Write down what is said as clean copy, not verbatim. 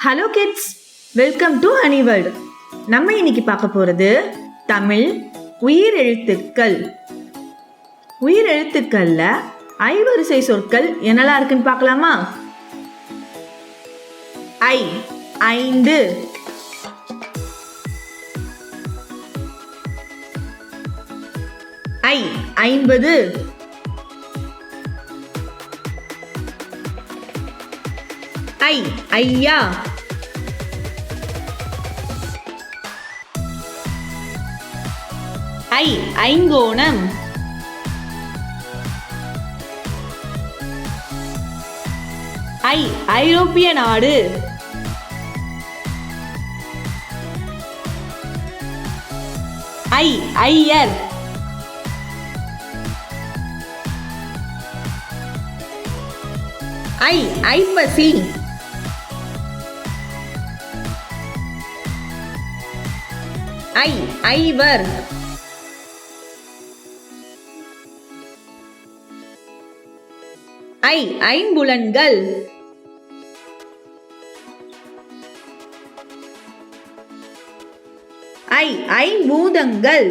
Hello kids, welcome to honey world. நம்ம இன்னைக்கு பார்க்க போகிறது தமிழ் உயிரெழுத்துக்கள். உயிரெழுத்துக்கள்ல ஐவரிசை சொற்கள் என்னெல்லாம் இருக்குன்னு பார்க்கலாமா? ஐ, ஐந்து. ஐ, ஐம்பது. ஐ, ஐயா. ஐ, ஐங்கோணம். ஐ, ஐரோப்பிய நாடு. ஐ, ஐயர். ஐ, ஐப்பசி. ஐ, ஐவர். ஐ, ஐம்புலன்கள். ஐ, ஐம்பூதங்கள்.